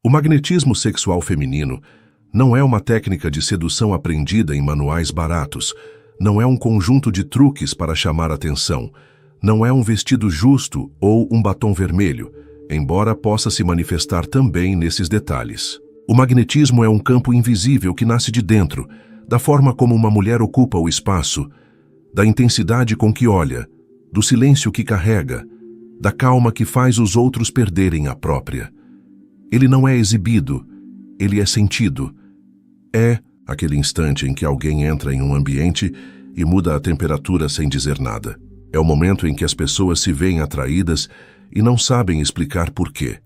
O magnetismo sexual feminino não é uma técnica de sedução aprendida em manuais baratos, não é um conjunto de truques para chamar atenção, não é um vestido justo ou um batom vermelho, embora possa se manifestar também nesses detalhes. O magnetismo é um campo invisível que nasce de dentro, da forma como uma mulher ocupa o espaço, da intensidade com que olha, do silêncio que carrega, da calma que faz os outros perderem a própria. Ele não é exibido, ele é sentido. É aquele instante em que alguém entra em um ambiente e muda a temperatura sem dizer nada. É o momento em que as pessoas se veem atraídas e não sabem explicar por quê.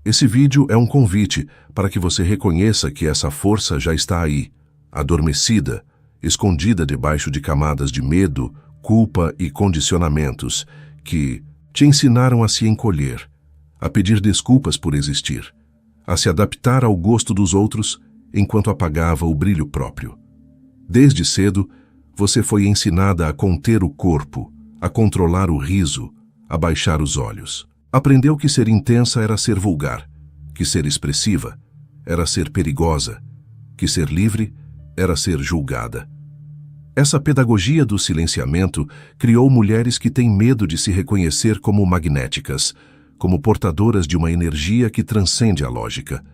Esse vídeo é um convite para que você reconheça que essa força já está aí, adormecida, escondida debaixo de camadas de medo, culpa e condicionamentos que te ensinaram a se encolher, a pedir desculpas por existir, a se adaptar ao gosto dos outros enquanto apagava o brilho próprio. Desde cedo, você foi ensinada a conter o corpo, a controlar o riso, a baixar os olhos. Aprendeu que ser intensa era ser vulgar, que ser expressiva era ser perigosa, que ser livre era ser julgada. Essa pedagogia do silenciamento criou mulheres que têm medo de se reconhecer como magnéticas, como portadoras de uma energia que transcende a lógica.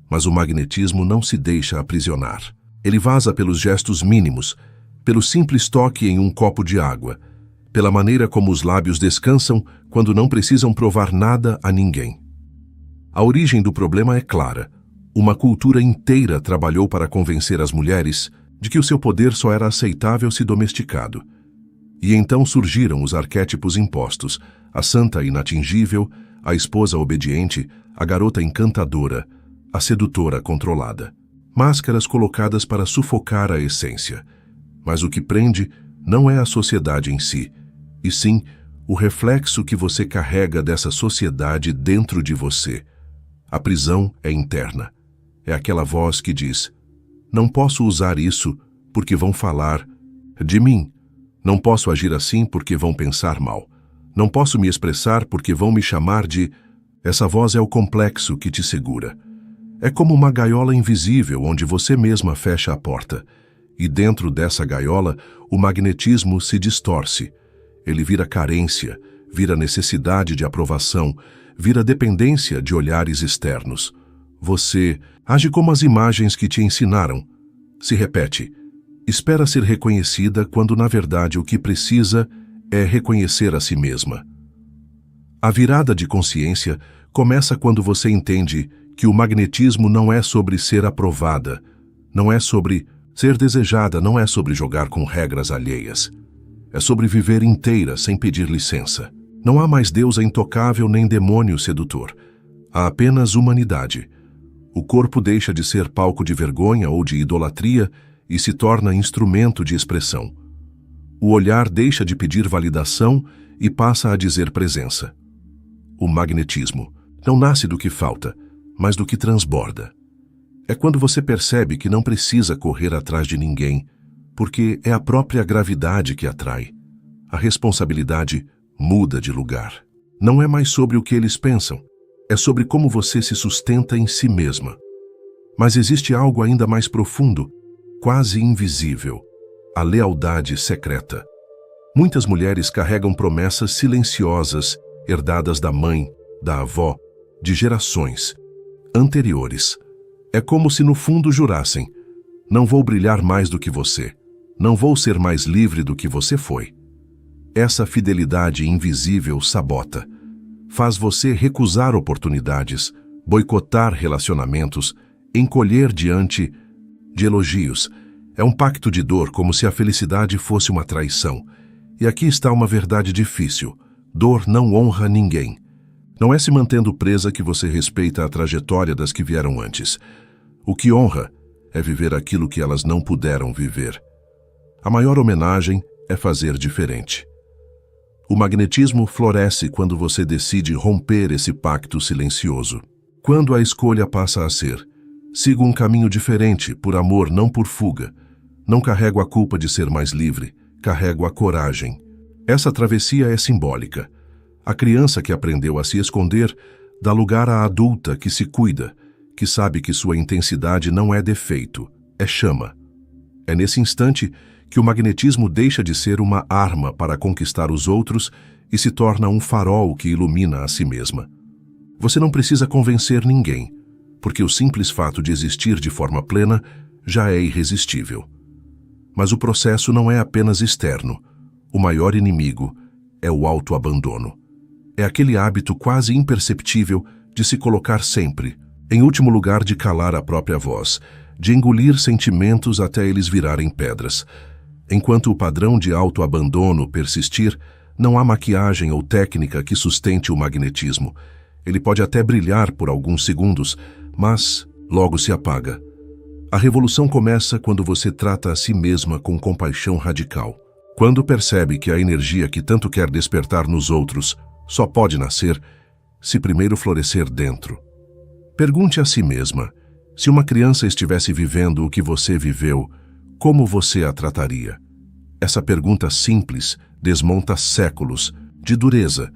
Mas o magnetismo não se deixa aprisionar. Ele vaza pelos gestos mínimos, pelo simples toque em um copo de água, pela maneira como os lábios descansam quando não precisam provar nada a ninguém. A origem do problema é clara. Uma cultura inteira trabalhou para convencer as mulheres de que o seu poder só era aceitável se domesticado. E então surgiram os arquétipos impostos, a santa inatingível, a esposa obediente, a garota encantadora, a sedutora controlada. Máscaras colocadas para sufocar a essência. Mas o que prende não é a sociedade em si, e sim o reflexo que você carrega dessa sociedade dentro de você. A prisão é interna. É aquela voz que diz: não posso usar isso porque vão falar de mim. Não posso agir assim porque vão pensar mal. Não posso me expressar porque vão me chamar de... Essa voz é o complexo que te segura. É como uma gaiola invisível onde você mesma fecha a porta. E dentro dessa gaiola, o magnetismo se distorce. Ele vira carência, vira necessidade de aprovação, vira dependência de olhares externos. Você age como as imagens que te ensinaram. Se repete. Espera ser reconhecida quando, na verdade, o que precisa é reconhecer a si mesma. A virada de consciência começa quando você entende que o magnetismo não é sobre ser aprovada, não é sobre ser desejada, não é sobre jogar com regras alheias. É sobre viver inteira sem pedir licença. Não há mais deusa intocável nem demônio sedutor. Há apenas humanidade. O corpo deixa de ser palco de vergonha ou de idolatria e se torna instrumento de expressão. O olhar deixa de pedir validação e passa a dizer presença. O magnetismo não nasce do que falta, mas do que transborda. É quando você percebe que não precisa correr atrás de ninguém, porque é a própria gravidade que atrai. A responsabilidade muda de lugar. Não é mais sobre o que eles pensam, é sobre como você se sustenta em si mesma. Mas existe algo ainda mais profundo, quase invisível: a lealdade secreta. Muitas mulheres carregam promessas silenciosas, herdadas da mãe, da avó, de gerações anteriores. É como se no fundo jurassem: não vou brilhar mais do que você, não vou ser mais livre do que você foi. Essa fidelidade invisível sabota. Faz você recusar oportunidades, boicotar relacionamentos, encolher diante de elogios. É um pacto de dor, como se a felicidade fosse uma traição. E aqui está uma verdade difícil: dor não honra ninguém. Não é se mantendo presa que você respeita a trajetória das que vieram antes. O que honra é viver aquilo que elas não puderam viver. A maior homenagem é fazer diferente. O magnetismo floresce quando você decide romper esse pacto silencioso. Quando a escolha passa a ser: sigo um caminho diferente, por amor, não por fuga. Não carrego a culpa de ser mais livre, carrego a coragem. Essa travessia é simbólica. A criança que aprendeu a se esconder dá lugar à adulta que se cuida, que sabe que sua intensidade não é defeito, é chama. É nesse instante que o magnetismo deixa de ser uma arma para conquistar os outros e se torna um farol que ilumina a si mesma. Você não precisa convencer ninguém, porque o simples fato de existir de forma plena já é irresistível. Mas o processo não é apenas externo. O maior inimigo é o autoabandono. É aquele hábito quase imperceptível de se colocar sempre, em último lugar, de calar a própria voz, de engolir sentimentos até eles virarem pedras. Enquanto o padrão de autoabandono persistir, não há maquiagem ou técnica que sustente o magnetismo. Ele pode até brilhar por alguns segundos, mas logo se apaga. A revolução começa quando você trata a si mesma com compaixão radical. Quando percebe que a energia que tanto quer despertar nos outros só pode nascer se primeiro florescer dentro. Pergunte a si mesma: se uma criança estivesse vivendo o que você viveu, como você a trataria? Essa pergunta simples desmonta séculos de dureza,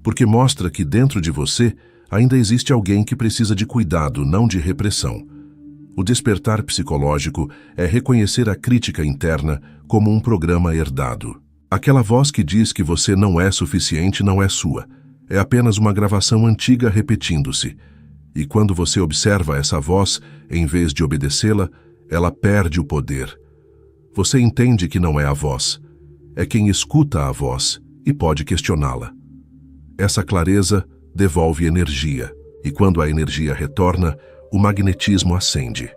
porque mostra que dentro de você ainda existe alguém que precisa de cuidado, não de repressão. O despertar psicológico é reconhecer a crítica interna como um programa herdado. Aquela voz que diz que você não é suficiente não é sua. É apenas uma gravação antiga repetindo-se. E quando você observa essa voz, em vez de obedecê-la, ela perde o poder. Você entende que não é a voz. É quem escuta a voz e pode questioná-la. Essa clareza devolve energia, e quando a energia retorna, o magnetismo acende.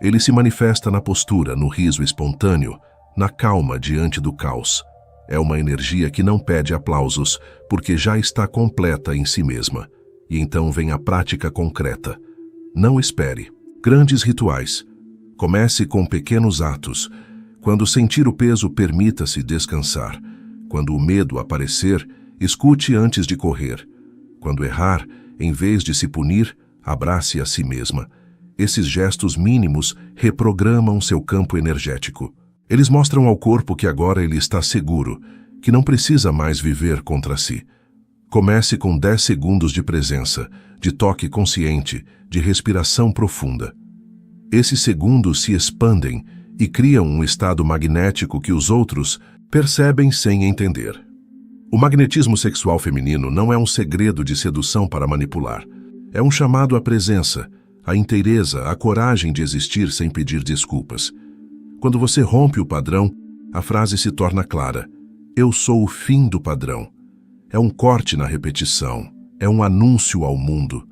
Ele se manifesta na postura, no riso espontâneo, na calma diante do caos. É uma energia que não pede aplausos, porque já está completa em si mesma. E então vem a prática concreta. Não espere. Grandes rituais. Comece com pequenos atos. Quando sentir o peso, permita-se descansar. Quando o medo aparecer, escute antes de correr. Quando errar, em vez de se punir, abrace a si mesma. Esses gestos mínimos reprogramam seu campo energético. Eles mostram ao corpo que agora ele está seguro, que não precisa mais viver contra si. Comece com 10 segundos de presença, de toque consciente, de respiração profunda. Esses segundos se expandem e criam um estado magnético que os outros percebem sem entender. O magnetismo sexual feminino não é um segredo de sedução para manipular. É um chamado à presença, à inteireza, à coragem de existir sem pedir desculpas. Quando você rompe o padrão, a frase se torna clara: eu sou o fim do padrão. É um corte na repetição, é um anúncio ao mundo.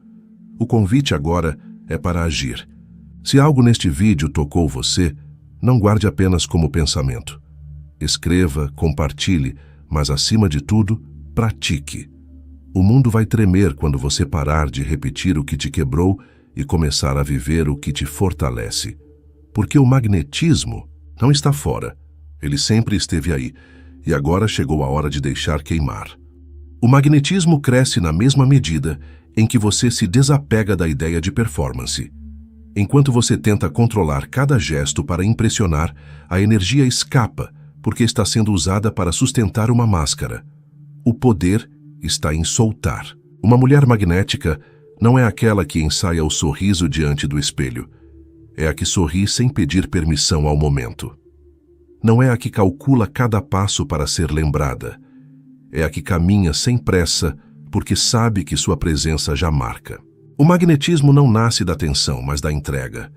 O convite agora é para agir. Se algo neste vídeo tocou você, não guarde apenas como pensamento. Escreva, compartilhe, mas acima de tudo, pratique. O mundo vai tremer quando você parar de repetir o que te quebrou e começar a viver o que te fortalece. Porque o magnetismo não está fora. Ele sempre esteve aí, e agora chegou a hora de deixar queimar. O magnetismo cresce na mesma medida em que você se desapega da ideia de performance. Enquanto você tenta controlar cada gesto para impressionar, a energia escapa porque está sendo usada para sustentar uma máscara. O poder está em soltar. Uma mulher magnética não é aquela que ensaia o sorriso diante do espelho. É a que sorri sem pedir permissão ao momento. Não é a que calcula cada passo para ser lembrada. É a que caminha sem pressa, porque sabe que sua presença já marca. O magnetismo não nasce da tensão, mas da entrega.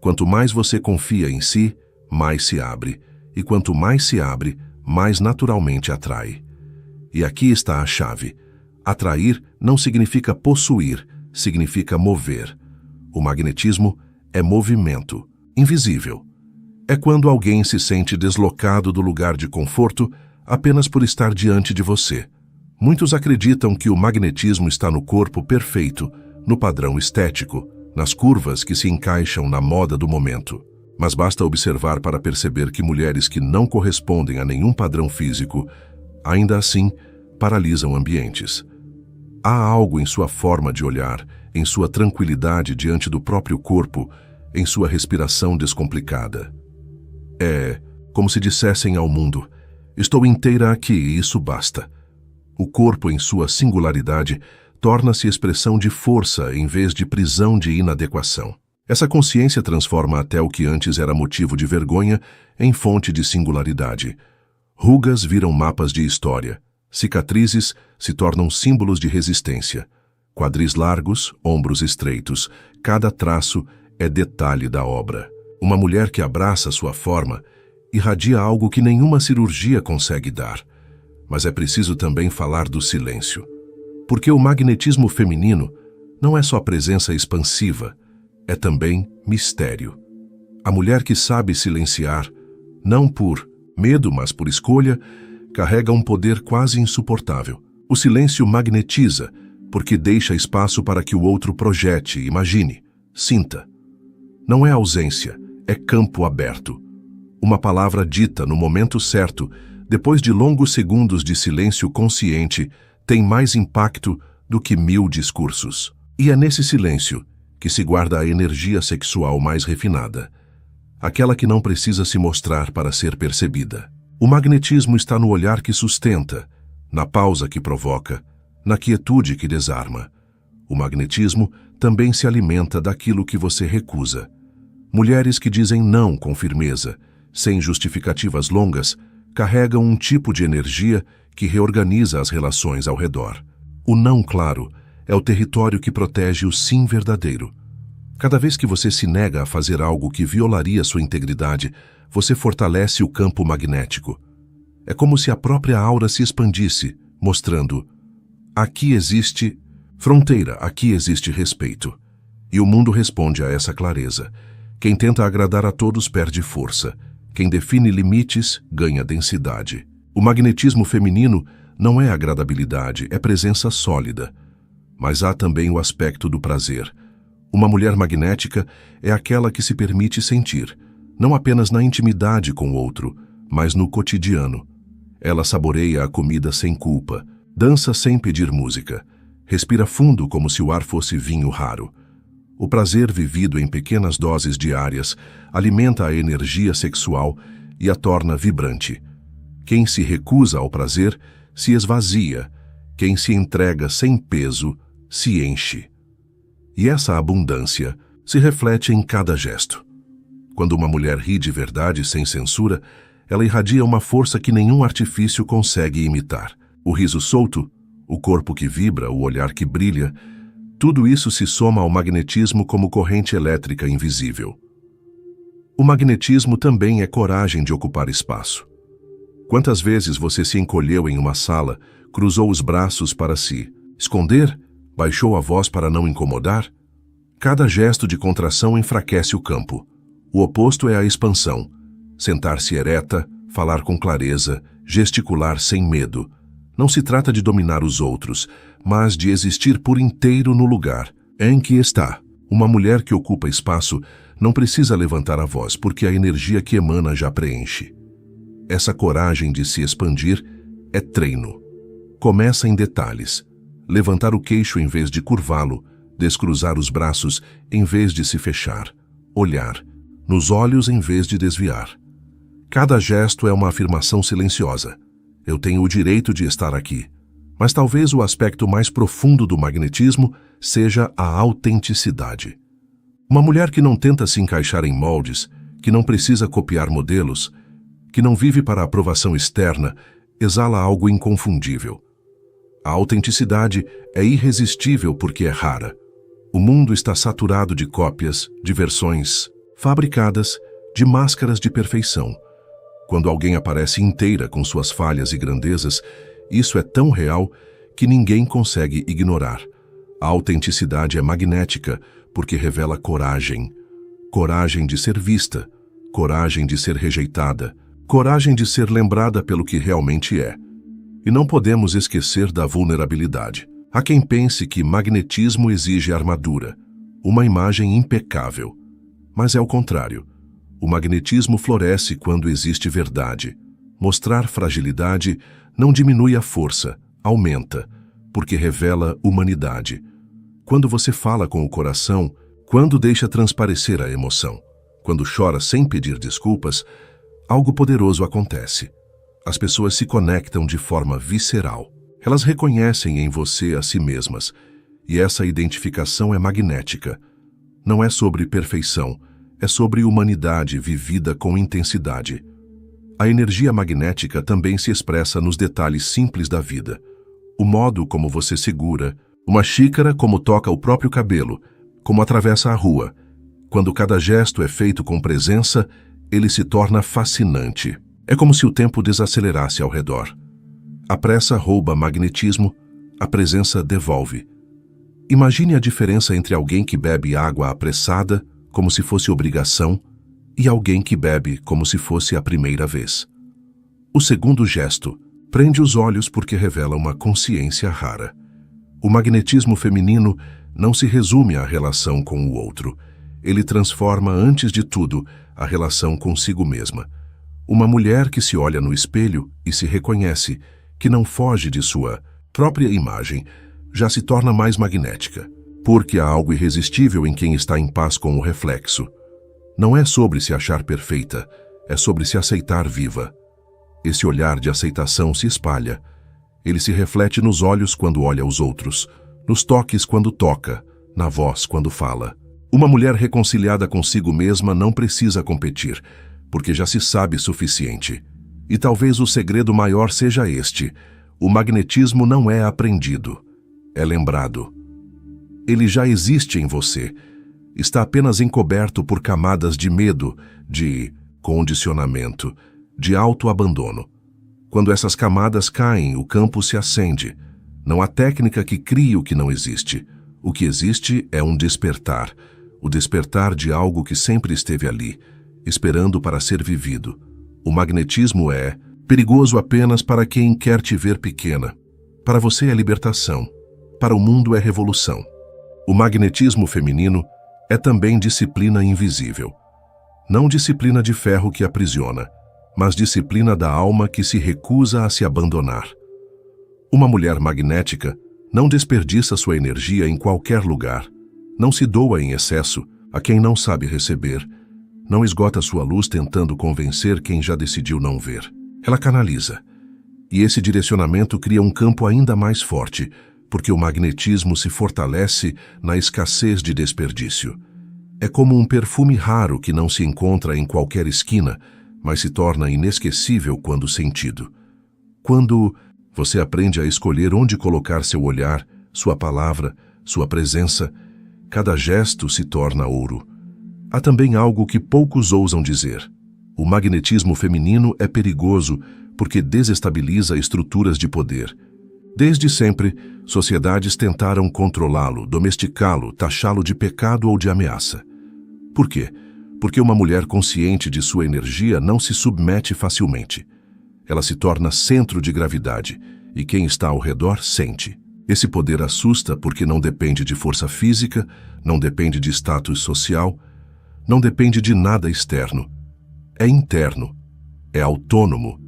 Quanto mais você confia em si, mais se abre. E quanto mais se abre, mais naturalmente atrai. E aqui está a chave. Atrair não significa possuir, significa mover. O magnetismo é movimento, invisível. É quando alguém se sente deslocado do lugar de conforto apenas por estar diante de você. Muitos acreditam que o magnetismo está no corpo perfeito, no padrão estético, nas curvas que se encaixam na moda do momento. Mas basta observar para perceber que mulheres que não correspondem a nenhum padrão físico, ainda assim, paralisam ambientes. Há algo em sua forma de olhar, em sua tranquilidade diante do próprio corpo, em sua respiração descomplicada. É como se dissessem ao mundo: estou inteira aqui e isso basta. O corpo, em sua singularidade, torna-se expressão de força em vez de prisão de inadequação. Essa consciência transforma até o que antes era motivo de vergonha em fonte de singularidade. Rugas viram mapas de história. Cicatrizes se tornam símbolos de resistência. Quadris largos, ombros estreitos, cada traço é detalhe da obra. Uma mulher que abraça sua forma irradia algo que nenhuma cirurgia consegue dar. Mas é preciso também falar do silêncio. Porque o magnetismo feminino não é só presença expansiva, é também mistério. A mulher que sabe silenciar, não por medo, mas por escolha, carrega um poder quase insuportável. O silêncio magnetiza, porque deixa espaço para que o outro projete, imagine, sinta. Não é ausência, é campo aberto. Uma palavra dita no momento certo, depois de longos segundos de silêncio consciente, tem mais impacto do que 1000 discursos. E é nesse silêncio que se guarda a energia sexual mais refinada, aquela que não precisa se mostrar para ser percebida. O magnetismo está no olhar que sustenta, na pausa que provoca, na quietude que desarma. O magnetismo também se alimenta daquilo que você recusa. Mulheres que dizem não com firmeza, sem justificativas longas, carregam um tipo de energia que reorganiza as relações ao redor. O não claro é o território que protege o sim verdadeiro. Cada vez que você se nega a fazer algo que violaria sua integridade, você fortalece o campo magnético. É como se a própria aura se expandisse, mostrando: aqui existe fronteira, aqui existe respeito. E o mundo responde a essa clareza. Quem tenta agradar a todos perde força. Quem define limites ganha densidade. O magnetismo feminino não é agradabilidade, é presença sólida. Mas há também o aspecto do prazer. Uma mulher magnética é aquela que se permite sentir, não apenas na intimidade com o outro, mas no cotidiano. Ela saboreia a comida sem culpa, dança sem pedir música, respira fundo como se o ar fosse vinho raro. O prazer vivido em pequenas doses diárias alimenta a energia sexual e a torna vibrante. Quem se recusa ao prazer se esvazia, quem se entrega sem peso se enche. E essa abundância se reflete em cada gesto. Quando uma mulher ri de verdade sem censura, ela irradia uma força que nenhum artifício consegue imitar. O riso solto, o corpo que vibra, o olhar que brilha, tudo isso se soma ao magnetismo como corrente elétrica invisível. O magnetismo também é coragem de ocupar espaço. Quantas vezes você se encolheu em uma sala, cruzou os braços para se esconder, baixou a voz para não incomodar? Cada gesto de contração enfraquece o campo. O oposto é a expansão. Sentar-se ereta, falar com clareza, gesticular sem medo. Não se trata de dominar os outros, mas de existir por inteiro no lugar em que está. Uma mulher que ocupa espaço não precisa levantar a voz, porque a energia que emana já preenche. Essa coragem de se expandir é treino. Começa em detalhes. Levantar o queixo em vez de curvá-lo, descruzar os braços em vez de se fechar, olhar nos olhos em vez de desviar. Cada gesto é uma afirmação silenciosa. Eu tenho o direito de estar aqui. Mas talvez o aspecto mais profundo do magnetismo seja a autenticidade. Uma mulher que não tenta se encaixar em moldes, que não precisa copiar modelos, que não vive para a aprovação externa, exala algo inconfundível. A autenticidade é irresistível porque é rara. O mundo está saturado de cópias, de versões fabricadas, de máscaras de perfeição. Quando alguém aparece inteira com suas falhas e grandezas, isso é tão real que ninguém consegue ignorar. A autenticidade é magnética porque revela coragem. Coragem de ser vista, coragem de ser rejeitada, coragem de ser lembrada pelo que realmente é. E não podemos esquecer da vulnerabilidade. Há quem pense que magnetismo exige armadura, uma imagem impecável. Mas é o contrário. O magnetismo floresce quando existe verdade. Mostrar fragilidade não diminui a força, aumenta, porque revela humanidade. Quando você fala com o coração, quando deixa transparecer a emoção, quando chora sem pedir desculpas, algo poderoso acontece. As pessoas se conectam de forma visceral. Elas reconhecem em você a si mesmas, e essa identificação é magnética. Não é sobre perfeição, é sobre humanidade vivida com intensidade. A energia magnética também se expressa nos detalhes simples da vida. O modo como você segura uma xícara, como toca o próprio cabelo, como atravessa a rua. Quando cada gesto é feito com presença, ele se torna fascinante. É como se o tempo desacelerasse ao redor. A pressa rouba magnetismo, a presença devolve. Imagine a diferença entre alguém que bebe água apressada, como se fosse obrigação, e alguém que bebe como se fosse a primeira vez. O segundo gesto prende os olhos porque revela uma consciência rara. O magnetismo feminino não se resume à relação com o outro. Ele transforma, antes de tudo, a relação consigo mesma. Uma mulher que se olha no espelho e se reconhece, que não foge de sua própria imagem, já se torna mais magnética, porque há algo irresistível em quem está em paz com o reflexo. Não é sobre se achar perfeita, é sobre se aceitar viva. Esse olhar de aceitação se espalha. Ele se reflete nos olhos quando olha os outros, nos toques quando toca, na voz quando fala. Uma mulher reconciliada consigo mesma não precisa competir, porque já se sabe suficiente. E talvez o segredo maior seja este: o magnetismo não é aprendido, é lembrado. Ele já existe em você. Está apenas encoberto por camadas de medo, de condicionamento, de autoabandono. Quando essas camadas caem, o campo se acende. Não há técnica que crie o que não existe. O que existe é um despertar, o despertar de algo que sempre esteve ali, esperando para ser vivido. O magnetismo é perigoso apenas para quem quer te ver pequena. Para você é libertação, para o mundo é revolução. O magnetismo feminino é também disciplina invisível. Não disciplina de ferro que aprisiona, mas disciplina da alma que se recusa a se abandonar. Uma mulher magnética não desperdiça sua energia em qualquer lugar, não se doa em excesso a quem não sabe receber, não esgota sua luz tentando convencer quem já decidiu não ver. Ela canaliza. E esse direcionamento cria um campo ainda mais forte, porque o magnetismo se fortalece na escassez de desperdício. É como um perfume raro que não se encontra em qualquer esquina, mas se torna inesquecível quando sentido. Quando você aprende a escolher onde colocar seu olhar, sua palavra, sua presença, cada gesto se torna ouro. Há também algo que poucos ousam dizer. O magnetismo feminino é perigoso porque desestabiliza estruturas de poder. Desde sempre, sociedades tentaram controlá-lo, domesticá-lo, taxá-lo de pecado ou de ameaça. Por quê? Porque uma mulher consciente de sua energia não se submete facilmente. Ela se torna centro de gravidade, e quem está ao redor sente. Esse poder assusta porque não depende de força física, não depende de status social, não depende de nada externo. É interno, é autônomo,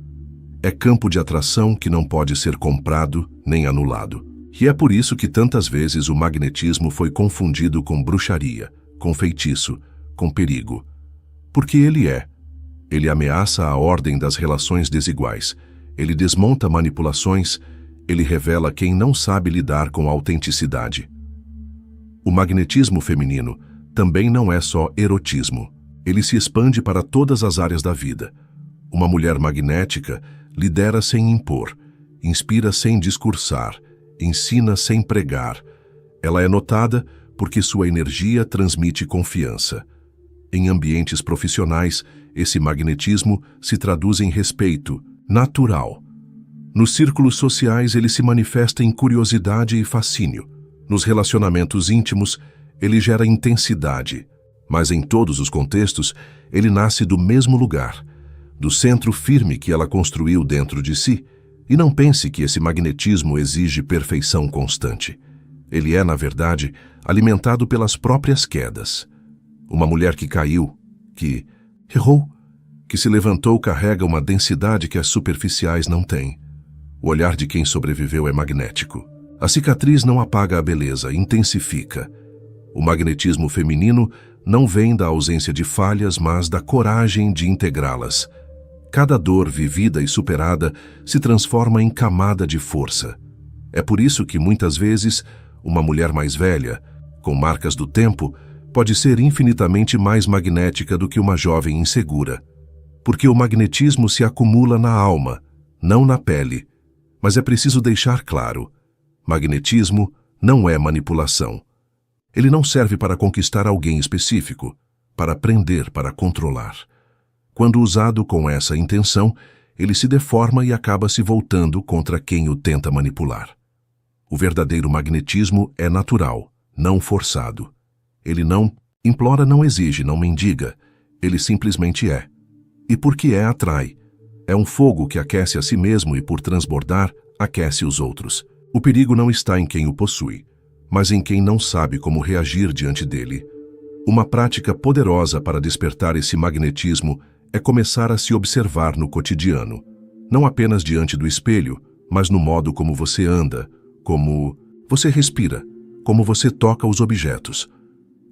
é campo de atração que não pode ser comprado nem anulado. E é por isso que tantas vezes o magnetismo foi confundido com bruxaria, com feitiço, com perigo. Porque ele ameaça a ordem das relações desiguais, ele desmonta manipulações, ele revela quem não sabe lidar com a autenticidade. O magnetismo feminino também não é só erotismo. Ele se expande para todas as áreas da vida. Uma mulher magnética lidera sem impor, inspira sem discursar, ensina sem pregar. Ela é notada porque sua energia transmite confiança. Em ambientes profissionais, esse magnetismo se traduz em respeito, natural. Nos círculos sociais, ele se manifesta em curiosidade e fascínio. Nos relacionamentos íntimos, ele gera intensidade. Mas em todos os contextos, ele nasce do mesmo lugar, do centro firme que ela construiu dentro de si. E não pense que esse magnetismo exige perfeição constante. Ele é, na verdade, alimentado pelas próprias quedas. Uma mulher que caiu, que errou, que se levantou carrega uma densidade que as superficiais não têm. O olhar de quem sobreviveu é magnético. A cicatriz não apaga a beleza, intensifica. O magnetismo feminino não vem da ausência de falhas, mas da coragem de integrá-las. Cada dor vivida e superada se transforma em camada de força. É por isso que, muitas vezes, uma mulher mais velha, com marcas do tempo, pode ser infinitamente mais magnética do que uma jovem insegura. Porque o magnetismo se acumula na alma, não na pele. Mas é preciso deixar claro: magnetismo não é manipulação. Ele não serve para conquistar alguém específico, para prender, para controlar. Quando usado com essa intenção, ele se deforma e acaba se voltando contra quem o tenta manipular. O verdadeiro magnetismo é natural, não forçado. Ele não implora, não exige, não mendiga. Ele simplesmente é. E porque é, atrai. É um fogo que aquece a si mesmo e, por transbordar, aquece os outros. O perigo não está em quem o possui, mas em quem não sabe como reagir diante dele. Uma prática poderosa para despertar esse magnetismo é começar a se observar no cotidiano. Não apenas diante do espelho, mas no modo como você anda, como você respira, como você toca os objetos.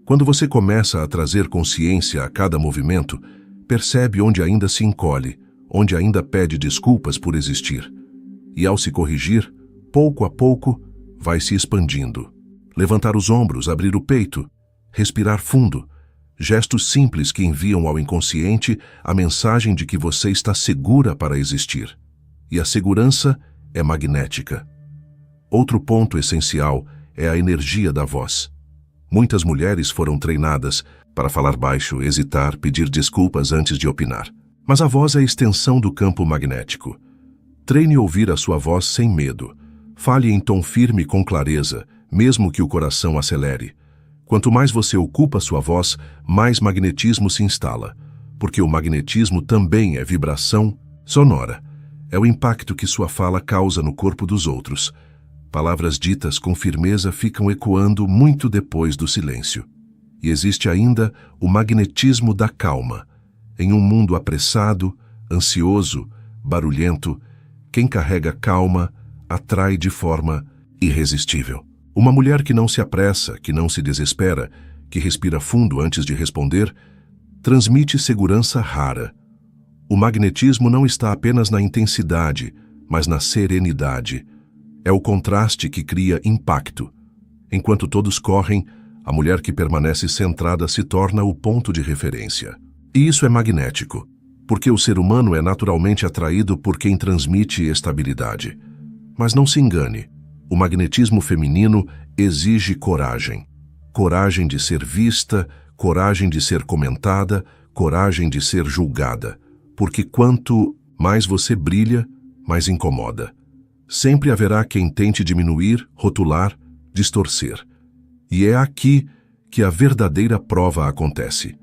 Quando você começa a trazer consciência a cada movimento, percebe onde ainda se encolhe, onde ainda pede desculpas por existir. E ao se corrigir, pouco a pouco, vai se expandindo. Levantar os ombros, abrir o peito, respirar fundo. Gestos simples que enviam ao inconsciente a mensagem de que você está segura para existir. E a segurança é magnética. Outro ponto essencial é a energia da voz. Muitas mulheres foram treinadas para falar baixo, hesitar, pedir desculpas antes de opinar. Mas a voz é a extensão do campo magnético. Treine ouvir a sua voz sem medo. Fale em tom firme com clareza, mesmo que o coração acelere. Quanto mais você ocupa sua voz, mais magnetismo se instala, porque o magnetismo também é vibração sonora. É o impacto que sua fala causa no corpo dos outros. Palavras ditas com firmeza ficam ecoando muito depois do silêncio. E existe ainda o magnetismo da calma. Em um mundo apressado, ansioso, barulhento, quem carrega calma atrai de forma irresistível. Uma mulher que não se apressa, que não se desespera, que respira fundo antes de responder, transmite segurança rara. O magnetismo não está apenas na intensidade, mas na serenidade. É o contraste que cria impacto. Enquanto todos correm, a mulher que permanece centrada se torna o ponto de referência. E isso é magnético, porque o ser humano é naturalmente atraído por quem transmite estabilidade. Mas não se engane, o magnetismo feminino exige coragem. Coragem de ser vista, coragem de ser comentada, coragem de ser julgada. Porque quanto mais você brilha, mais incomoda. Sempre haverá quem tente diminuir, rotular, distorcer. E é aqui que a verdadeira prova acontece.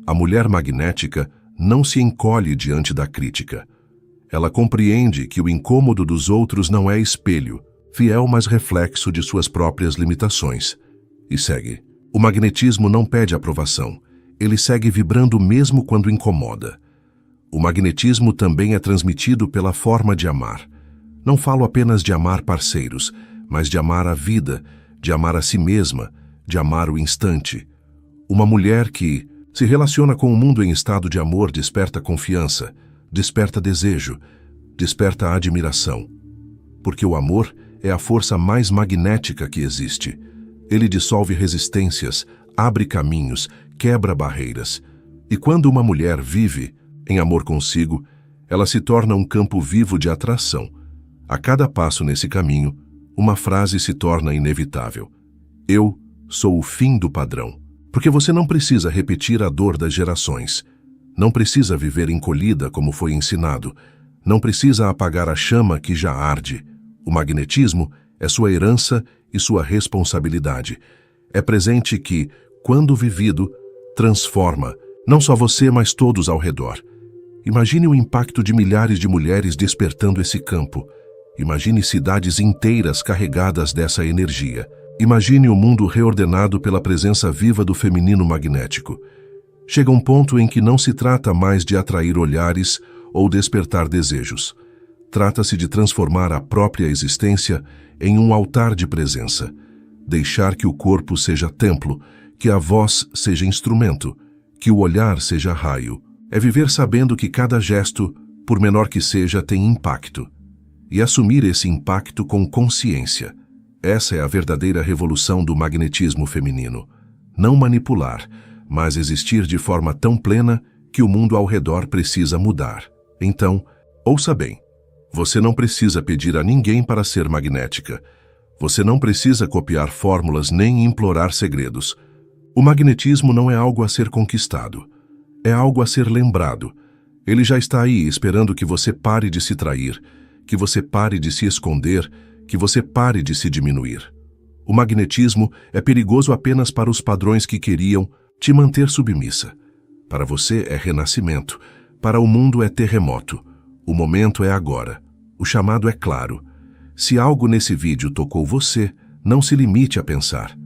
A mulher magnética não se encolhe diante da crítica. Ela compreende que o incômodo dos outros não é espelho, fiel mas reflexo de suas próprias limitações. E segue. O magnetismo não pede aprovação. Ele segue vibrando mesmo quando incomoda. O magnetismo também é transmitido pela forma de amar. Não falo apenas de amar parceiros, mas de amar a vida, de amar a si mesma, de amar o instante. Uma mulher que se relaciona com o mundo em estado de amor desperta confiança, desperta desejo, desperta admiração. Porque o amor é a força mais magnética que existe. Ele dissolve resistências, abre caminhos, quebra barreiras. E quando uma mulher vive em amor consigo, ela se torna um campo vivo de atração. A cada passo nesse caminho, uma frase se torna inevitável. Eu sou o fim do padrão. Porque você não precisa repetir a dor das gerações. Não precisa viver encolhida como foi ensinado. Não precisa apagar a chama que já arde. O magnetismo é sua herança e sua responsabilidade. É presente que, quando vivido, transforma, não só você, mas todos ao redor. Imagine o impacto de milhares de mulheres despertando esse campo. Imagine cidades inteiras carregadas dessa energia. Imagine o mundo reordenado pela presença viva do feminino magnético. Chega um ponto em que não se trata mais de atrair olhares ou despertar desejos. Trata-se de transformar a própria existência em um altar de presença. Deixar que o corpo seja templo, que a voz seja instrumento, que o olhar seja raio. É viver sabendo que cada gesto, por menor que seja, tem impacto. e assumir esse impacto com consciência. Essa é a verdadeira revolução do magnetismo feminino. Não manipular, mas existir de forma tão plena que o mundo ao redor precisa mudar. Então, ouça bem. Você não precisa pedir a ninguém para ser magnética. Você não precisa copiar fórmulas nem implorar segredos. O magnetismo não é algo a ser conquistado. É algo a ser lembrado. Ele já está aí esperando que você pare de se trair, que você pare de se esconder, que você pare de se diminuir. O magnetismo é perigoso apenas para os padrões que queriam te manter submissa. Para você é renascimento, para o mundo é terremoto. O momento é agora. O chamado é claro. Se algo nesse vídeo tocou você, não se limite a pensar.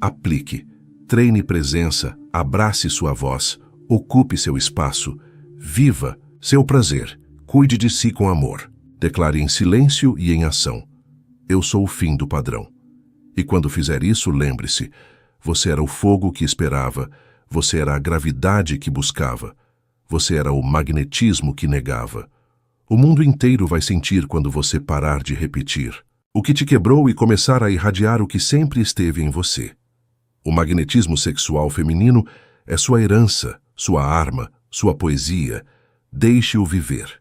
Aplique, treine presença, abrace sua voz, ocupe seu espaço, viva seu prazer, cuide de si com amor. Declare em silêncio e em ação. Eu sou o fim do padrão. E quando fizer isso, lembre-se, você era o fogo que esperava, você era a gravidade que buscava, você era o magnetismo que negava. O mundo inteiro vai sentir quando você parar de repetir o que te quebrou e começar a irradiar o que sempre esteve em você. O magnetismo sexual feminino é sua herança, sua arma, sua poesia. Deixe-o viver.